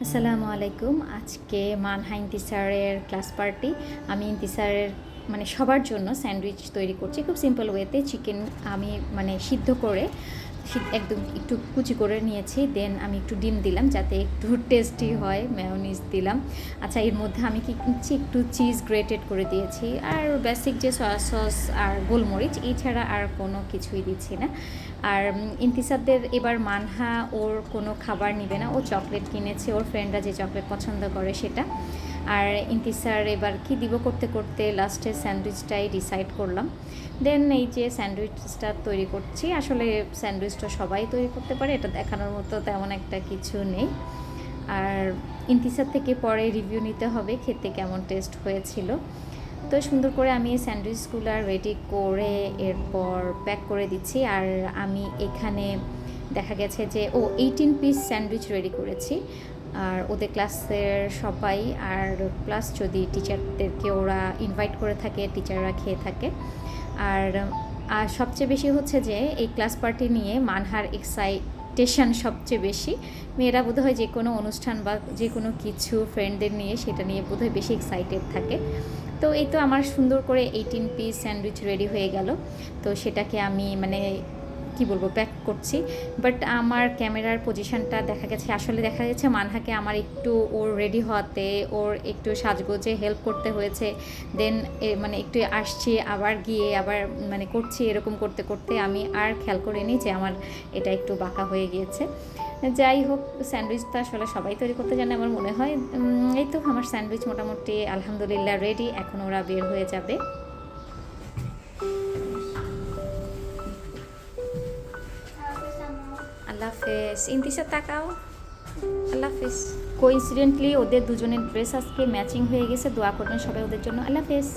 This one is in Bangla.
আসসালামু আলাইকুম। আজকে মানহা ইন্তিসারের ক্লাস পার্টি। আমি ইন্তিসারের মানে সবার জন্য স্যান্ডউইচ তৈরি করছি খুব সিম্পল ওয়েতে। চিকেন আমি মানে সিদ্ধ করে একদম একটু কুচি করে নিয়েছি, দেন আমি একটু ডিম দিলাম যাতে একটু টেস্টি হয়, মেয়োনিজ দিলাম। আচ্ছা, এর মধ্যে আমি কি কিনছি, একটু চিজ গ্রেটেড করে দিয়েছি, আর বেসিক যে সয়া সস আর গোলমরিচ, এছাড়া আর কোনো কিছুই দিচ্ছি না। আর ইন্তিসারদের এবার মানহা ওর কোনো খাবার নিবে না, ও চকলেট কিনেছে, ওর ফ্রেন্ডরা যে চকলেট পছন্দ করে সেটা। আর ইন্তিসার এবার কি দিব করতে করতে লাস্টে স্যান্ডউইচটাই ডিসাইড করলাম। দেন এই যে স্যান্ডউইচটা তৈরি করছি, আসলে স্যান্ডউইচটা সবাই তৈরি করতে পারে, এটা দেখানোর মতো তেমন একটা কিছু নেই। আর ইন্তিসার থেকে পরে রিভিউ নিতে হবে খেতে কেমন টেস্ট হয়েছিল। তো সুন্দর করে আমি স্যান্ডউইচগুলো রেডি করে এরপর প্যাক করে দিচ্ছি। আর আমি এখানে দেখা গেছে যে 18 পিস স্যান্ডউইচ রেডি করেছি। আর ওদের ক্লাসের সবাই, আর প্লাস যদি টিচারদেরকে ওরা ইনভাইট করে থাকে, টিচাররা খেয়ে থাকে। আর আর সবচেয়ে বেশি হচ্ছে যে এই ক্লাস পার্টি নিয়ে মানহার এক্সাইটেশন সবচেয়ে বেশি। মেয়েরা বোধহয় যে কোনো অনুষ্ঠান বা যে কোনো কিছু ফ্রেন্ডদের নিয়ে সেটা নিয়ে বোধহয় বেশি এক্সাইটেড থাকে। তো এই তো আমার সুন্দর করে 18 পিস স্যান্ডউইচ রেডি হয়ে গেল। তো সেটাকে আমি মানে কি বলবো, প্যাক করছি। বাট আমার ক্যামেরার পজিশনটা দেখা গেছে মানহাকে আমার একটু ওর রেডি হওয়াতে, ওর একটু সাজগোজে হেল্প করতে হয়েছে। দেন মানে একটু আসছি, আবার গিয়ে আবার মানে করছি, এরকম করতে করতে আমি আর খেয়াল করিনি যে আমার এটা একটু বাঁকা হয়ে গিয়েছে। যাই হোক, স্যান্ডউইচ তো আসলে সবাই তৈরি করতে জানে আমার মনে হয়। এই তো আমার স্যান্ডউইচ মোটামুটি আলহামদুলিল্লাহ রেডি। এখন ওরা বের হয়ে যাবে। আল্লাহ হাফেজ। ইন্তিসার তাকাও। আল্লাহ হাফেজ। কোইন্সিডেন্টলি ওদের দুজনের ড্রেস আজকে ম্যাচিং হয়ে গেছে, দোয়া করবেন সবাই ওদের জন্য। আল্লাহ হাফেজ।